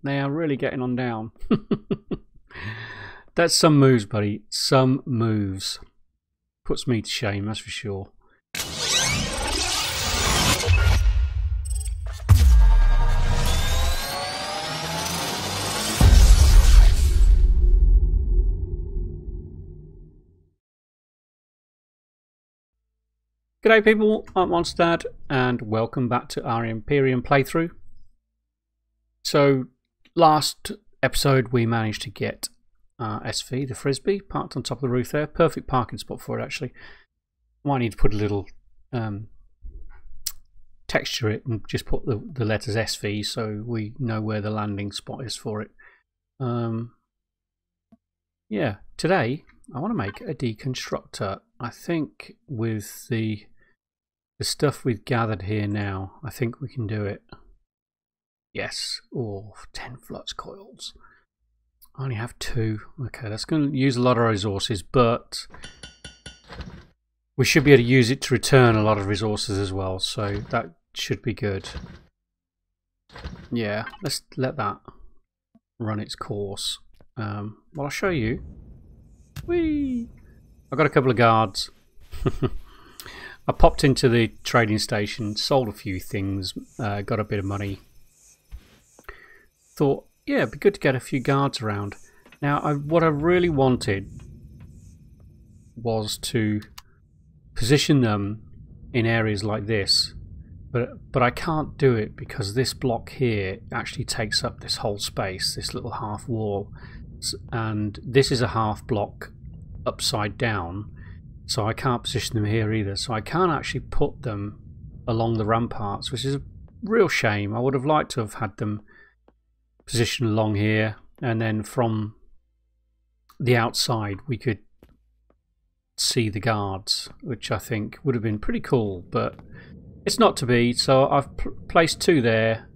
They are really getting on down. That's some moves, buddy. Some moves. Puts me to shame, that's for sure. G'day people, I'm Monstad and welcome back to our Imperium playthrough. So last episode we managed to get SV, the Frisbee, parked on top of the roof there. Perfect parking spot for it actually. Might need to put a little texture it and just put the letters SV so we know where the landing spot is for it. Yeah, today I want to make a deconstructor. I think with the stuff we've gathered here now, I think we can do it. Yes. Oh, 10 flux coils. I only have 2. Okay, that's going to use a lot of resources, but we should be able to use it to return a lot of resources as well, so that should be good. Yeah, let's let that run its course. Well, I'll show you. Whee! I've got a couple of guards. I popped into the trading station, sold a few things, got a bit of money. Thought, yeah, it'd be good to get a few guards around. Now, what I really wanted was to position them in areas like this, but I can't do it because this block here actually takes up this whole space, this little half wall, and this is a half block upside down. So I can't position them here either. So I can't actually put them along the ramparts, which is a real shame. I would have liked to have had them positioned along here, and then from the outside we could see the guards, which I think would have been pretty cool, but it's not to be. So I've placed 2 there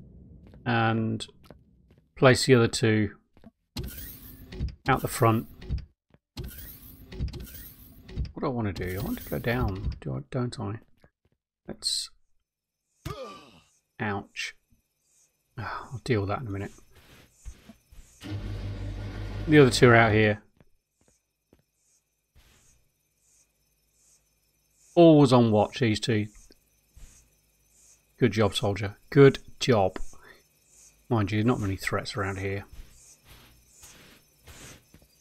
and placed the other 2 out the front. What do I want to do? I want to go down, don't I? Let's... Ouch. I'll deal with that in a minute. The other 2 are out here. Always on watch, these 2. Good job, soldier. Good job. Mind you, not many threats around here.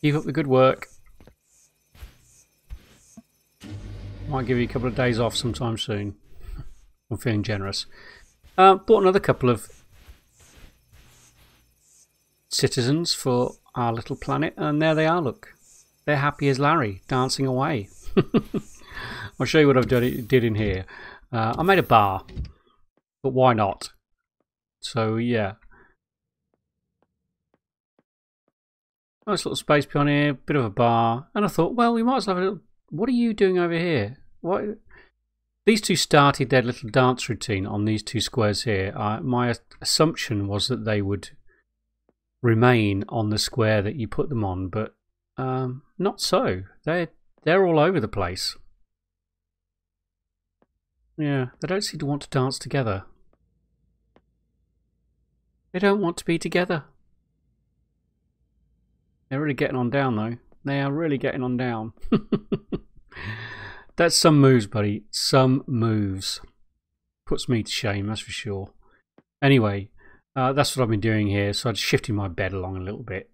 Keep up the good work. Might give you a couple of days off sometime soon. I'm feeling generous. Bought another couple of citizens for our little planet, and there they are, look. They're happy as Larry, dancing away. I'll show you what I've did in here. I made a bar, but why not? So, yeah. Nice little space behind here, bit of a bar, and I thought, well, we might as well have a little... What are you doing over here? What? These 2 started their little dance routine on these 2 squares here. My assumption was that they would remain on the square that you put them on, but not so. They're all over the place. Yeah, they don't seem to want to dance together. They don't want to be together. They're really getting on down, though. They are really getting on down. That's some moves, buddy. Some moves. Puts me to shame, that's for sure. Anyway, that's what I've been doing here. So I'd shifted my bed along a little bit.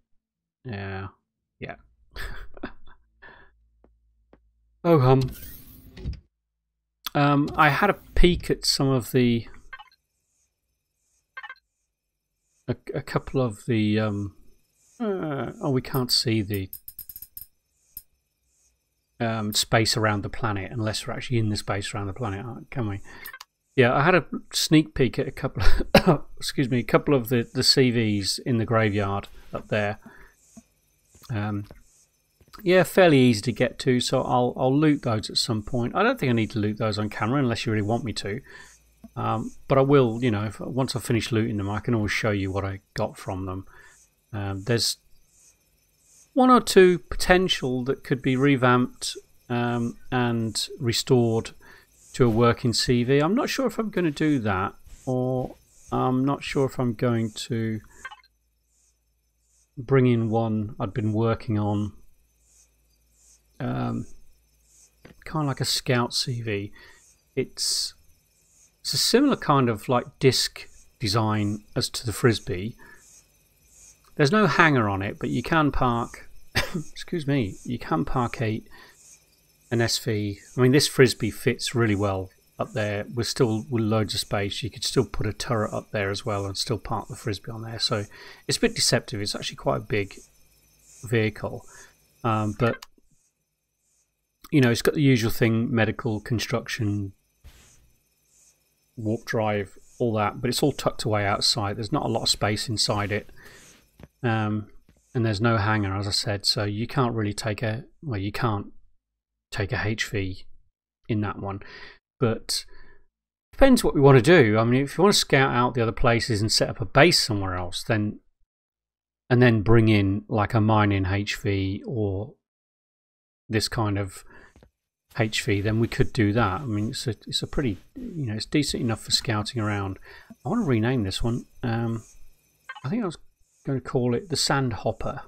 Yeah. Oh hum. I had a peek at some of the... A couple of the... oh, we can't see the... space around the planet unless we're actually in the space around the planet, can we? Yeah, I had a sneak peek at a couple of excuse me, a couple of the CVs in the graveyard up there. Yeah, fairly easy to get to, so I'll loot those at some point. I don't think I need to loot those on camera unless you really want me to, but I will, you know, once I finish looting them I can always show you what I got from them. There's 1 or 2 potential that could be revamped and restored to a working CV. I'm not sure if I'm going to do that, or I'm not sure if I'm going to bring in one I'd been working on, kind of like a Scout CV. It's a similar kind of like disc design as to the Frisbee. There's no hanger on it, but you can park excuse me, you can park an SV. I mean, this Frisbee fits really well up there with loads of space. You could still put a turret up there as well and still park the Frisbee on there, so it's a bit deceptive. It's actually quite a big vehicle, but you know, it's got the usual thing: medical, construction, warp drive, all that, but it's all tucked away outside. There's not a lot of space inside it, and there's no hanger, as I said, so you can't really take a HV in that one. But depends what we want to do. I mean, if you want to scout out the other places and set up a base somewhere else, and then bring in like a mining HV or this kind of HV, then we could do that. I mean, it's a pretty, you know, it's decent enough for scouting around. I want to rename this one. I think I was going to call it the Sandhopper.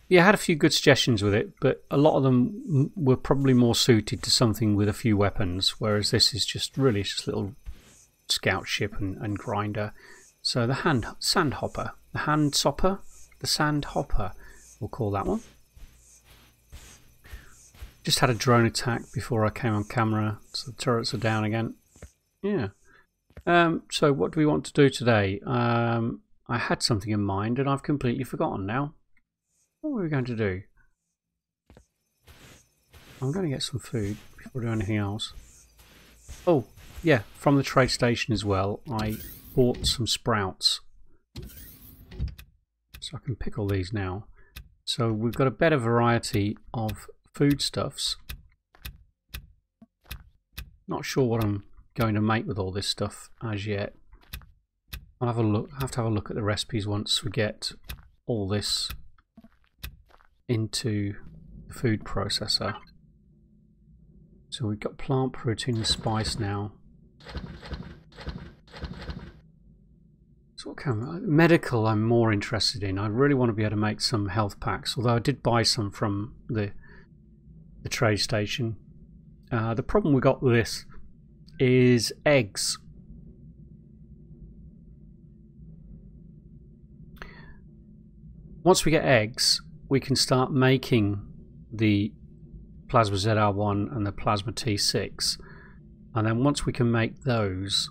Yeah, I had a few good suggestions with it, but a lot of them were probably more suited to something with a few weapons, whereas this is just really just a little scout ship and grinder. So the Sandhopper, the Sandhopper, we'll call that one. Just had a drone attack before I came on camera, so the turrets are down again. Yeah. So what do we want to do today? I had something in mind and I've completely forgotten now. What were we going to do? I'm going to get some food before I do anything else. Oh, yeah, from the trade station as well, I bought some sprouts. So I can pick all these now. So we've got a better variety of foodstuffs. Not sure what I'm going to make with all this stuff as yet. I'll have a look. I have to have a look at the recipes once we get all this into the food processor. So we've got plant protein and spice now. So what kind of medical I'm more interested in. I really want to be able to make some health packs, although I did buy some from the trade station. The problem we got with this is eggs. Once we get eggs, we can start making the Plasma ZR1 and the Plasma T6, and then once we can make those,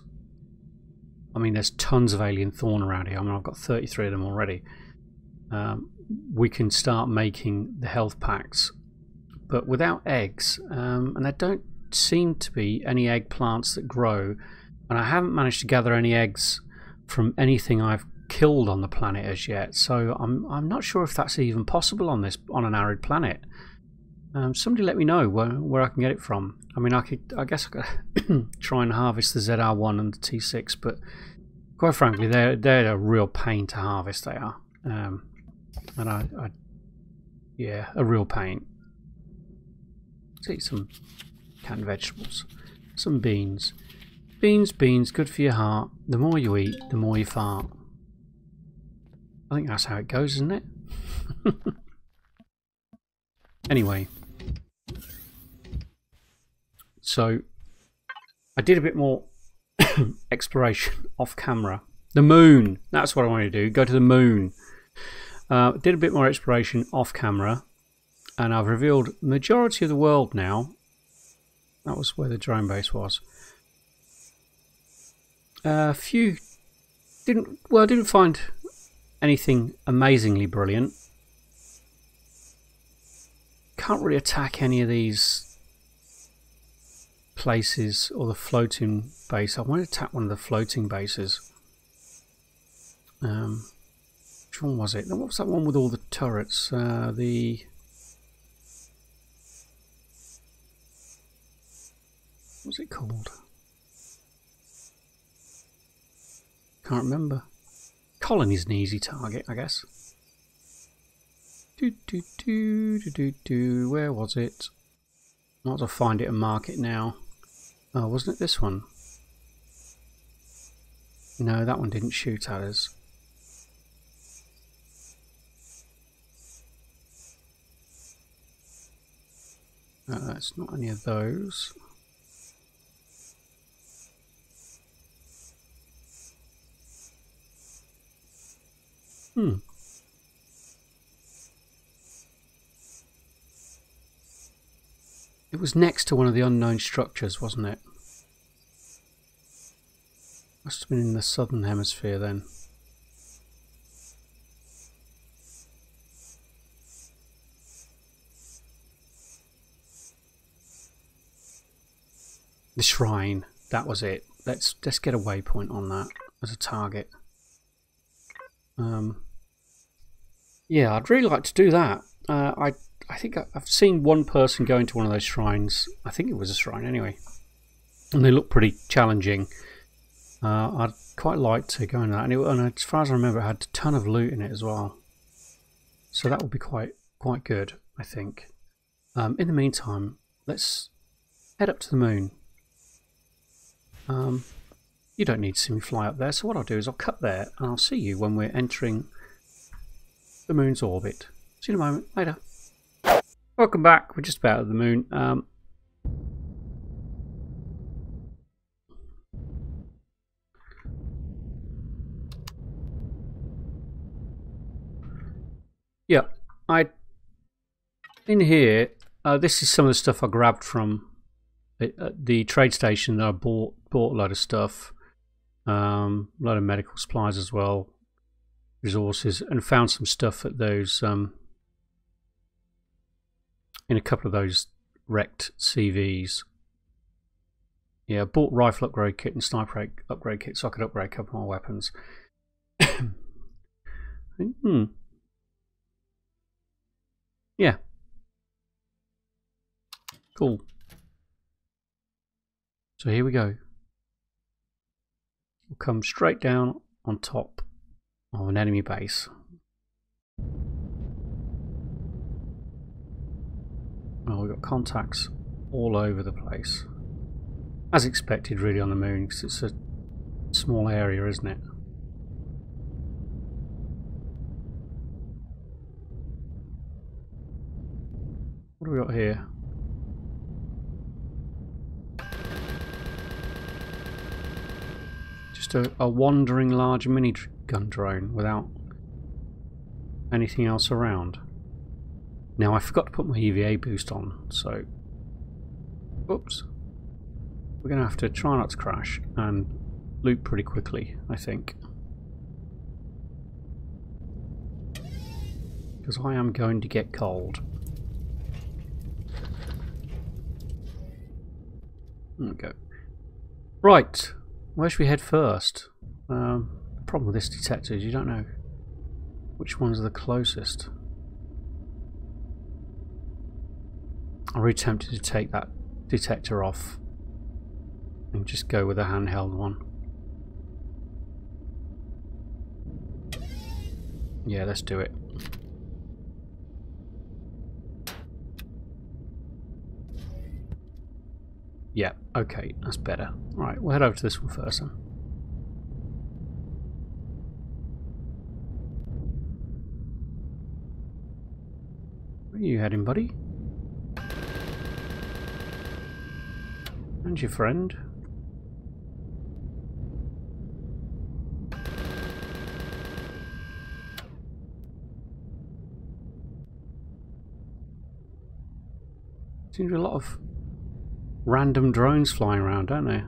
I mean, there's tons of Alien Thorn around here. I mean, I've got 33 of them already. We can start making the health packs, but without eggs, and there don't seem to be any egg plants that grow, and I haven't managed to gather any eggs from anything I've killed on the planet as yet, so I'm not sure if that's even possible on an arid planet. Somebody let me know where I can get it from. I mean, I guess I could try and harvest the ZR1 and the T6, but quite frankly, they're a real pain to harvest. They are, and yeah, a real pain. Let's eat some canned vegetables, some beans. Beans, good for your heart. The more you eat, the more you fart. I think that's how it goes, isn't it? Anyway, so I did a bit more exploration off camera. The moon, that's what I wanted to do, go to the moon. Did a bit more exploration off camera, and I've revealed the majority of the world now. That was where the drone base was. A few didn't find anything amazingly brilliant. Can't really attack any of these places or the floating base. I want to attack one of the floating bases. Which one was it? What was that one with all the turrets? What's it called? Can't remember. Colony's an easy target, I guess. Where was it? I want to find it and mark it now. Oh, wasn't it this one? No, that one didn't shoot at us. It's not any of those. It was next to one of the unknown structures, wasn't it? Must have been in the southern hemisphere then. The shrine, that was it. Let's get a waypoint on that as a target. Yeah, I'd really like to do that. I think I've seen one person go into one of those shrines. I think it was a shrine anyway, and they look pretty challenging. I'd quite like to go in that, and as far as I remember, it had a ton of loot in it as well. So that would be quite good, I think. In the meantime, let's head up to the moon. You don't need to see me fly up there, so what I'll do is I'll cut there, and I'll see you when we're entering the moon's orbit. See you in a moment. Later. Welcome back. We're just about at the moon. Yeah, in here. This is some of the stuff I grabbed from the trade station. That I bought a load of stuff, a load of medical supplies as well, resources, and found some stuff at those in a couple of those wrecked CVs. Yeah, I bought rifle upgrade kit and sniper upgrade kit so I could upgrade a couple more weapons. Yeah. Cool. So here we go. We'll come straight down on top of an enemy base. Well, we've got contacts all over the place. As expected, really, on the moon, because it's a small area, isn't it? What do we got here? Just a wandering large minigun drone without anything else around. Now I forgot to put my EVA boost on, so oops. We're going to have to try not to crash and loot pretty quickly, I think. Because I am going to get cold. There we go. Right, where should we head first? The problem with this detector is you don't know which ones are the closest. I'm really tempted to take that detector off and just go with a handheld one. Yeah, let's do it. Yeah, okay, that's better. Right, we'll head over to this one first then. Where are you heading, buddy? And your friend? Seems to be a lot of random drones flying around, don't there?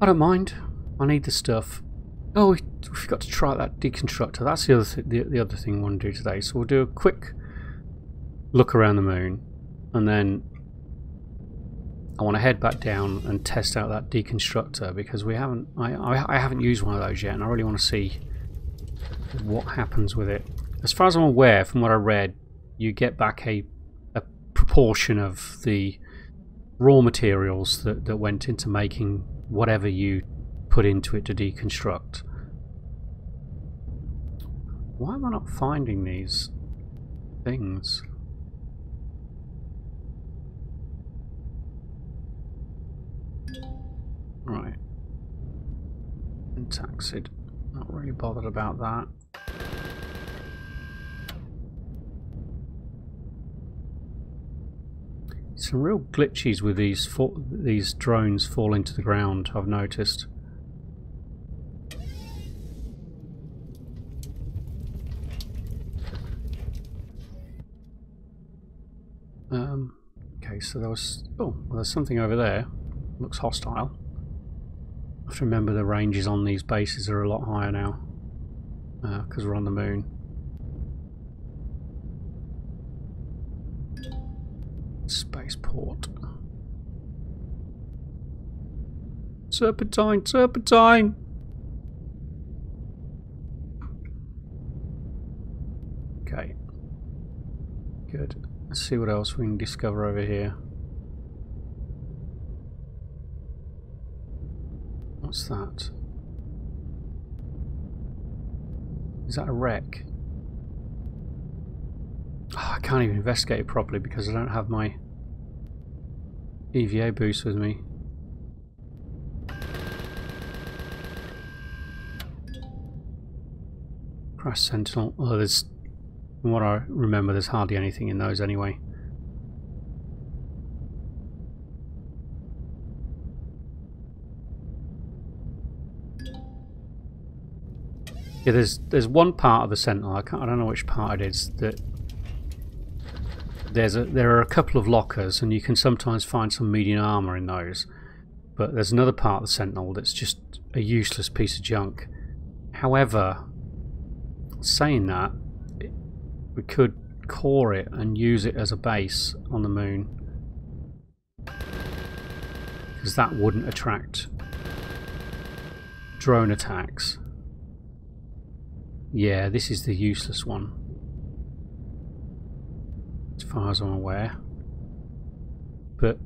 I don't mind. I need the stuff. Oh, we forgot to try that deconstructor. That's the other thing we want to do today. So we'll do a quick look around the moon, and then I want to head back down and test out that deconstructor, because we haven't. I haven't used one of those yet, and I really want to see what happens with it. As far as I'm aware, from what I read, you get back a proportion of the raw materials that went into making whatever you put into it to deconstruct. Why am I not finding these things? Right. Pentaxid. Not really bothered about that. Some real glitches with these drones falling to the ground, I've noticed. Okay, so there was... Oh, well, there's something over there. Looks hostile. I have to remember the ranges on these bases are a lot higher now. Because we're on the moon. Spaceport. Serpentine! Serpentine! Okay. Good. Let's see what else we can discover over here. What's that? Is that a wreck? Oh, I can't even investigate it properly because I don't have my EVA boost with me. Crash Sentinel. Oh, there's... From what I remember, there's hardly anything in those anyway. Yeah, there's one part of the Sentinel, I don't know which part it is, that there are a couple of lockers and you can sometimes find some medium armor in those, but there's another part of the Sentinel that's just a useless piece of junk. However, saying that, we could core it and use it as a base on the moon, because that wouldn't attract drone attacks. Yeah, this is the useless one, as far as I'm aware. But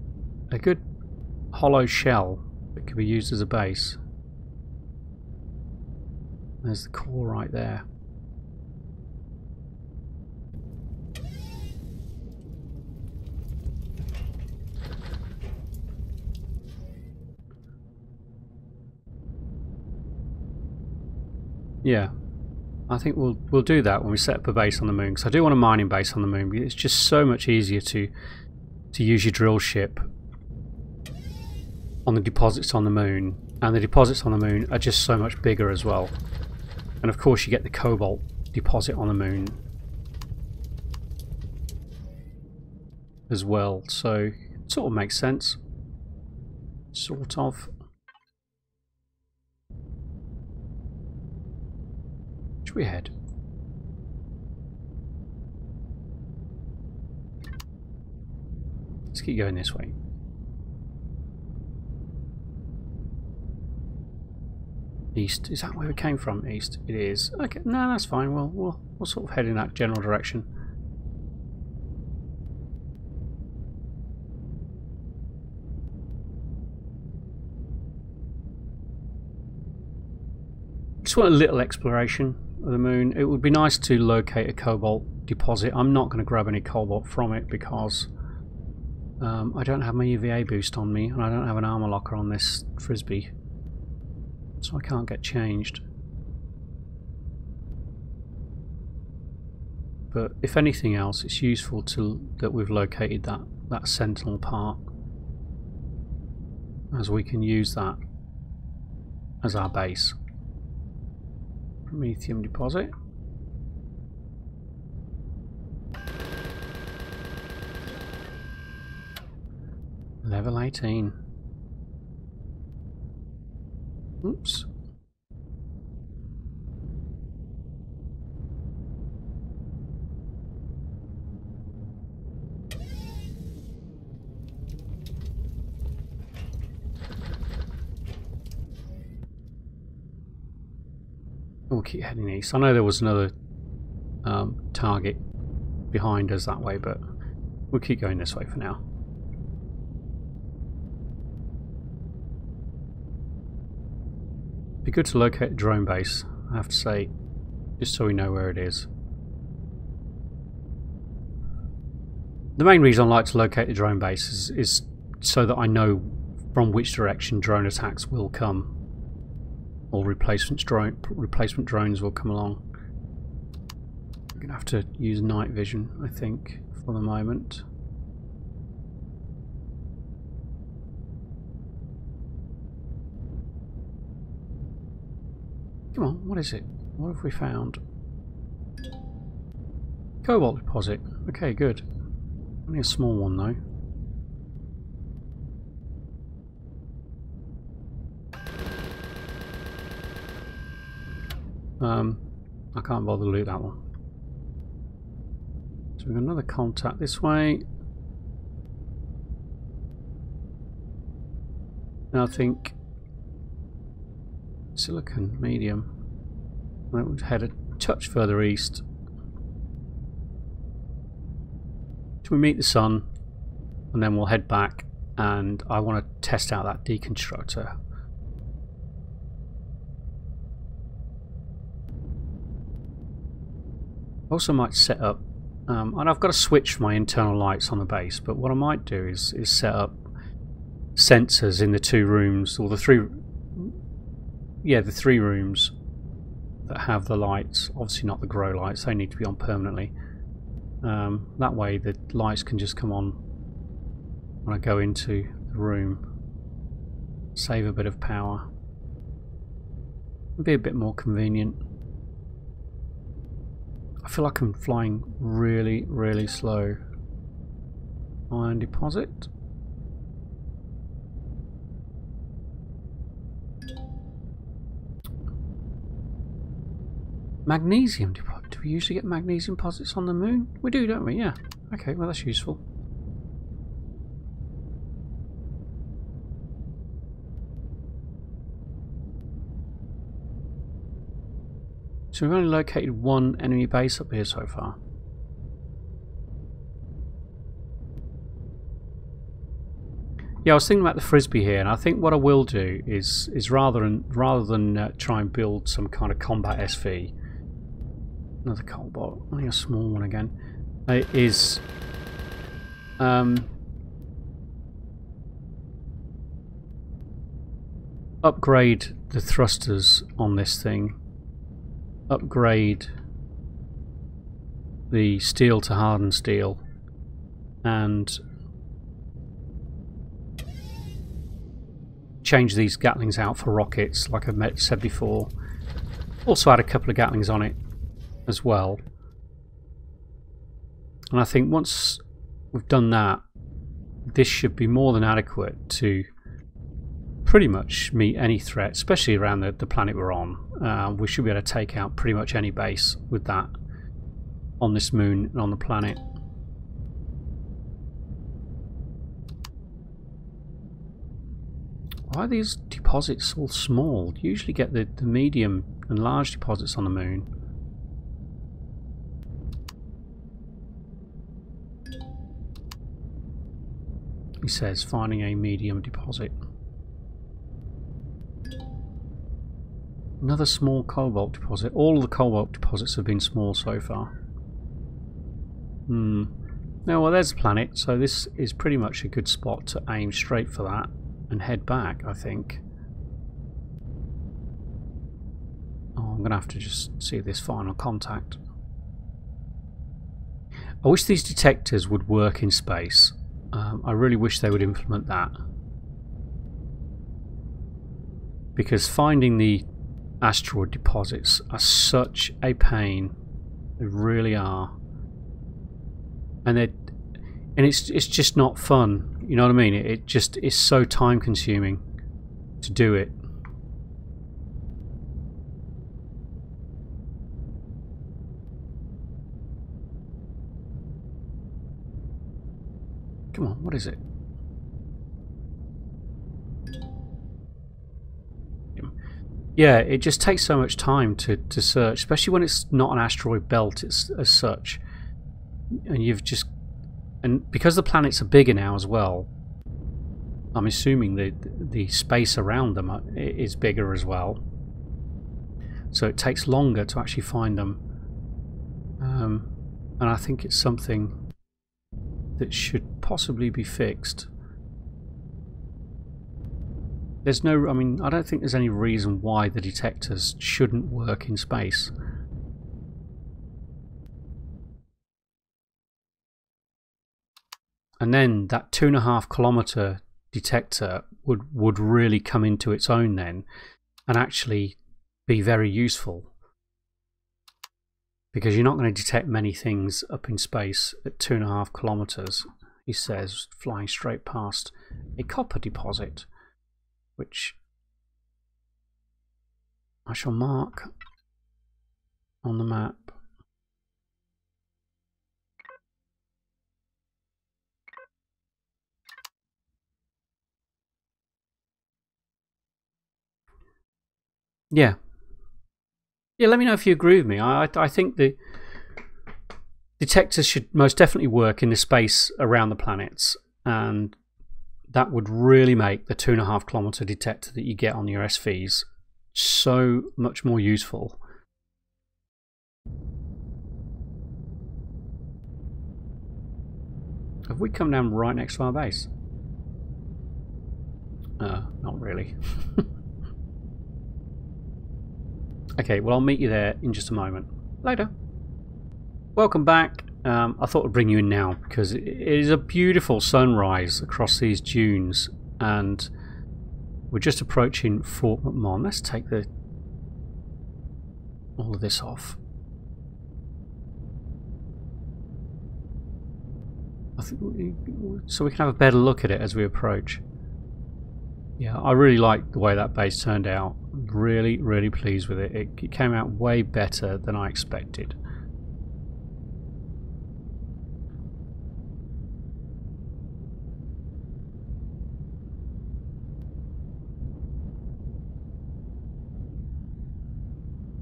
a good hollow shell that could be used as a base. There's the core right there. Yeah. I think we'll do that when we set up a base on the moon, because I do want a mining base on the moon. It's just so much easier to use your drill ship on the deposits on the moon, and the deposits on the moon are just so much bigger as well. And of course you get the cobalt deposit on the moon as well, so it sort of makes sense. Sort of. Which we head? Let's keep going this way. East. Is that where we came from? East. It is. Okay. No, that's fine. We'll sort of head in that general direction. Just want a little exploration of the moon. It would be nice to locate a cobalt deposit. I'm not going to grab any cobalt from it because I don't have my EVA boost on me, and I don't have an armor locker on this Frisbee, so I can't get changed. But if anything else, it's useful that we've located that Sentinel part, as we can use that as our base. Promethium deposit. Level 18. Oops. We'll keep heading east. I know there was another target behind us that way, but we'll keep going this way for now. Be good to locate the drone base, I have to say, just so we know where it is. The main reason I like to locate the drone base is so that I know from which direction drone attacks will come, or replacement drones will come along. I'm going to have to use night vision, I think, for the moment. Come on, what is it? What have we found? Cobalt deposit. Okay, good. Only a small one though. I can't bother to loot that one. So we've got another contact this way. And I think silicon medium. I would head a touch further east. Till we meet the sun, and then we'll head back. And I want to test out that deconstructor. Also might set up, and I've got to switch for my internal lights on the base, but what I might do is set up sensors in the 2 rooms, or the 3 rooms that have the lights. Obviously not the grow lights, they need to be on permanently. That way the lights can just come on when I go into the room. Save a bit of power. Be a bit more convenient. I feel like I'm flying really, really slow. Iron deposit. Magnesium deposit. Do we usually get magnesium deposits on the moon? We do, don't we? Yeah. Okay, well that's useful. So we've only located 1 enemy base up here so far. Yeah, I was thinking about the Frisbee here, and I think what I will do is rather than try and build some kind of combat SV, another cobalt, only a small one again, is upgrade the thrusters on this thing. Upgrade the steel to hardened steel, and change these Gatlings out for rockets like I've said before. Also add a couple of Gatlings on it as well, and I think once we've done that, this should be more than adequate to pretty much meet any threat, especially around the planet we're on. We should be able to take out pretty much any base with that on this moon and on the planet. Why are these deposits all small? You usually get the medium and large deposits on the moon. He says finding a medium deposit. Another small cobalt deposit. All of the cobalt deposits have been small so far. Now, well, there's the planet, so this is pretty much a good spot to aim straight for that and head back, I think. Oh, I'm going to have to just see this final contact. I wish these detectors would work in space. I really wish they would implement that. Because finding the asteroid deposits are such a pain. They really are. And it's just not fun. You know what I mean? It just is so time consuming to do it. Come on, what is it? Yeah, it just takes so much time to search, especially when it's not an asteroid belt as such. and you've just, and because the planets are bigger now as well, I'm assuming the space around them is bigger as well, so it takes longer to actually find them, and I think it's something that should possibly be fixed. There's no, I mean, I don't think there's any reason why the detectors shouldn't work in space. And then that 2.5 kilometer detector would really come into its own then, and actually be very useful, because you're not going to detect many things up in space at 2.5 kilometers. He says, flying straight past a copper deposit, which I shall mark on the map. Yeah, let me know if you agree with me. I think the detectors should most definitely work in the space around the planets, and that would really make the 2.5 kilometer detector that you get on your SVs so much more useful. Have we come down right next to our base? Not really. Okay, well, I'll meet you there in just a moment. Later. Welcome back. I thought I'd bring you in now because it is a beautiful sunrise across these dunes, and we're just approaching Fort McMahon. Let's take all of this off. So we can have a better look at it as we approach. Yeah, I really like the way that base turned out. Really, really pleased with it. It came out way better than I expected.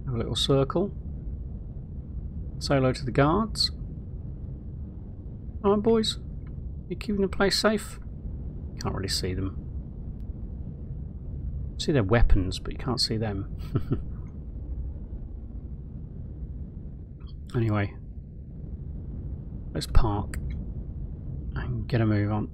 Have a little circle. Say hello to the guards. Alright, boys. You keeping the place safe? Can't really see them. See their weapons, but you can't see them. Anyway, let's park and get a move on.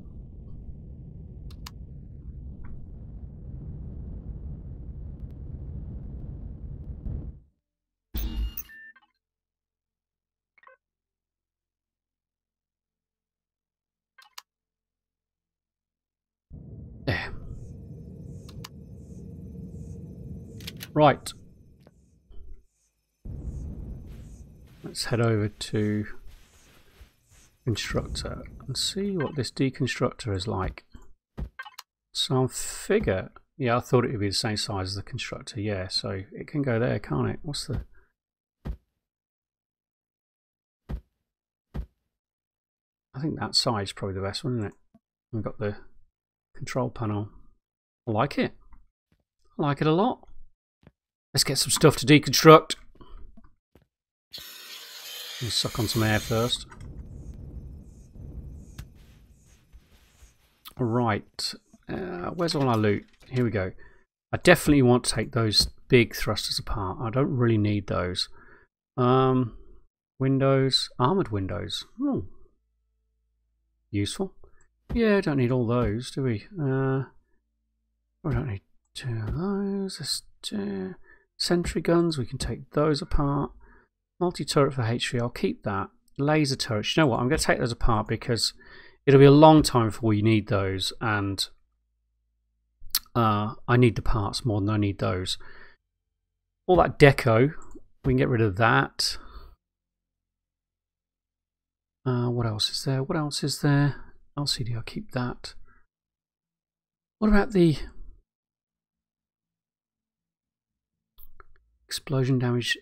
There. Right. Let's head over to Constructor and see what this deconstructor is like. Some figure. Yeah, I thought it would be the same size as the constructor. Yeah, so it can go there, can't it? What's the... I think that size is probably the best one, isn't it? We've got the control panel. I like it. I like it a lot. Let's get some stuff to deconstruct. Let's suck on some air first. Right. Where's all our loot? Here we go. I definitely want to take those big thrusters apart. I don't really need those. Windows. Armoured windows. Oh. Useful. Yeah, don't need all those, do we? We don't need two of those. Sentry guns, we can take those apart. Multi-turret for HV, I'll keep that. Laser turrets, you know what, I'm going to take those apart because it'll be a long time before you need those, and I need the parts more than I need those. All that deco, we can get rid of that. What else is there? What else is there? LCD, I'll keep that. What about the explosion damage?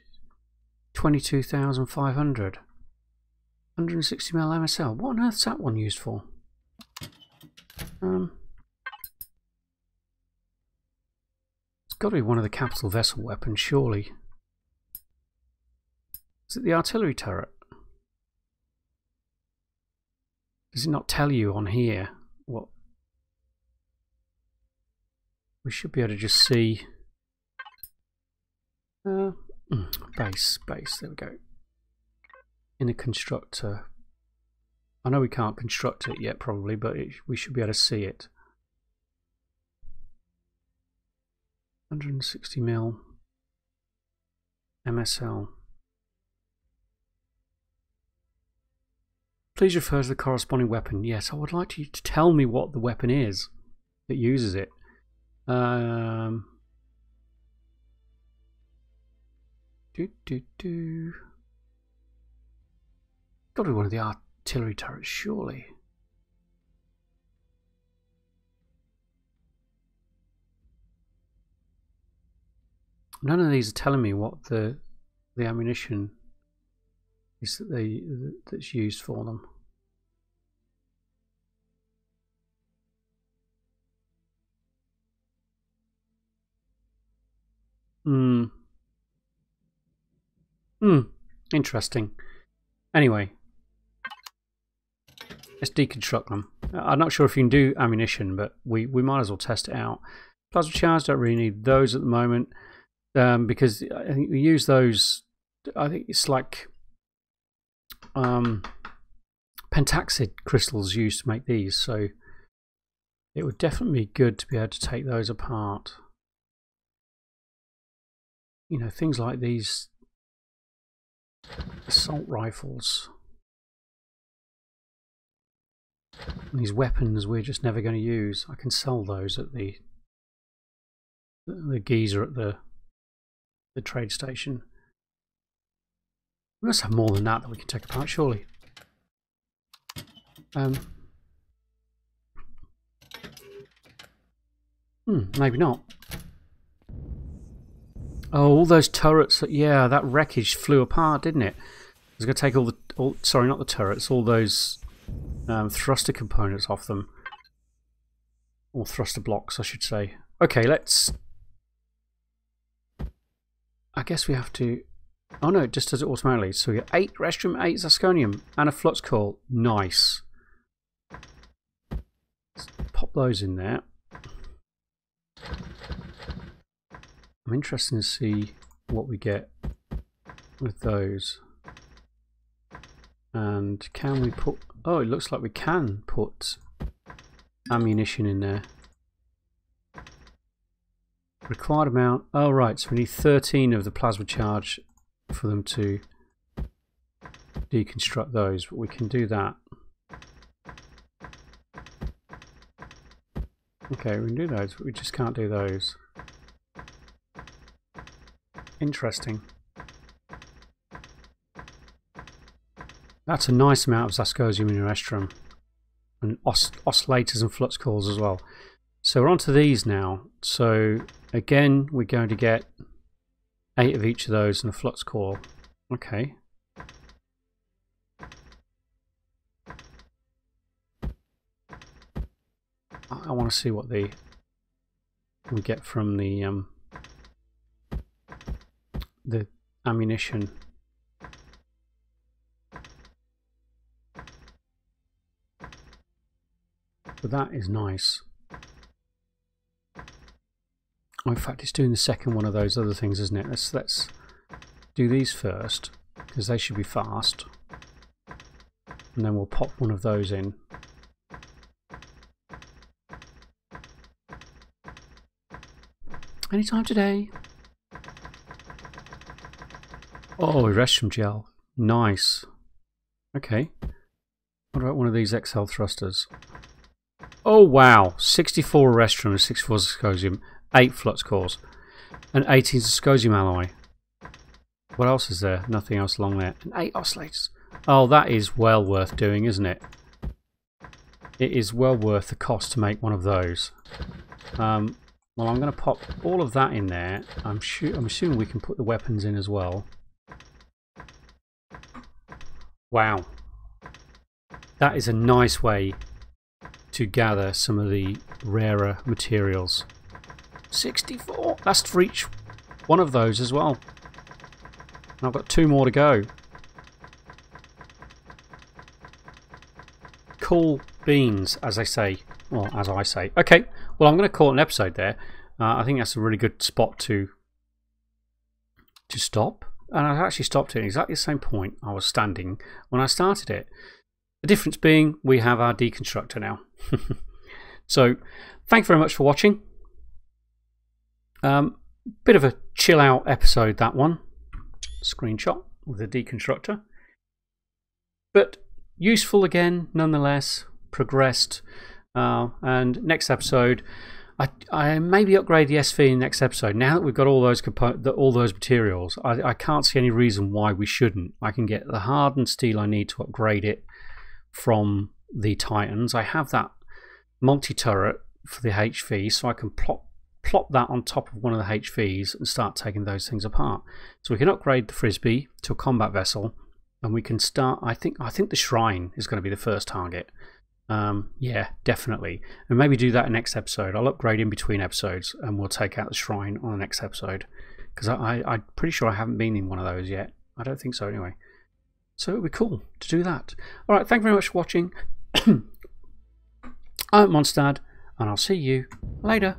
22,500. 160 mil MSL. What on earth's that one used for? It's got to be one of the capital vessel weapons, surely. Is it the artillery turret? Does it not tell you on here what? We should be able to just see. Base, there we go. In a constructor. I know we can't construct it yet probably, but we should be able to see it. 160mm MSL. Please refer to the corresponding weapon. Yes, I would like you to tell me what the weapon is that uses it. Got to be one of the artillery turrets, surely. None of these are telling me what the ammunition is that's used for them. Interesting. Anyway, let's deconstruct them. I'm not sure if you can do ammunition, but we might as well test it out. Plasma charge, don't really need those at the moment, because I think we use those. I think it's like pentaxid crystals used to make these, so it would definitely be good to be able to take those apart. You know, things like these assault rifles, these weapons we're just never going to use. I can sell those at the geezer at the trade station. We must have more than that we can take apart, surely. Maybe not. Oh, all those turrets, yeah, that wreckage flew apart, didn't it? I was going to take sorry, not the turrets, all those thruster components off them. Or thruster blocks, I should say. Okay, let's... I guess we have to... Oh no, it just does it automatically. So we get 8 Restrum, 8 Zasconium, and a Flux Core. Nice. Let's pop those in there. I'm interested to see what we get with those. And can we put... Oh, it looks like we can put ammunition in there. Required amount. Oh right, so we need 13 of the plasma charge for them to deconstruct those, but we can do that. Okay, we can do those, but we just can't do those. Interesting. That's a nice amount of Zascosium in Restrum. And oscillators and flux cores as well. So we're on to these now. So again, we're going to get 8 of each of those and a flux core. Okay. I want to see what we get from the ammunition. But that is nice. Oh, in fact, it's doing the second one of those other things, isn't it? Let's do these first, because they should be fast. And then we'll pop one of those in. Anytime today. Oh, Restrum gel. Nice. Okay. What about one of these XL thrusters? Oh wow, 64 Restrum, 64 Zascosium, 8 flux cores, and 18 Zascosium alloy. What else is there? Nothing else along there. And 8 oscillators. Oh, that is well worth doing, isn't it? It is well worth the cost to make one of those. Well, I'm going to pop all of that in there. I'm assuming we can put the weapons in as well. Wow. That is a nice way to gather some of the rarer materials. 64! That's for each one of those as well. And I've got 2 more to go. cool beans, as they say, or as I say. Okay, well, I'm going to call it an episode there. I think that's a really good spot to stop. And I actually stopped at exactly the same point I was standing when I started it. The difference being we have our deconstructor now. So, thanks very much for watching. Bit of a chill out episode, that one. Screenshot with the deconstructor. But useful again, nonetheless. Progressed. And next episode, I maybe upgrade the SV in the next episode. Now that we've got all those materials, I can't see any reason why we shouldn't. I can get the hardened steel I need to upgrade it from the Titans. I have that multi-turret for the HV, so I can plop that on top of one of the HVs and start taking those things apart. So we can upgrade the Frisbee to a combat vessel, and we can start. I think the Shrine is going to be the first target. Yeah, definitely. And maybe do that in next episode. I'll upgrade in between episodes and we'll take out the Shrine on the next episode. Because I'm pretty sure I haven't been in one of those yet. I don't think so anyway. So it would be cool to do that. Alright, thank you very much for watching. I'm Mondstadt, and I'll see you later.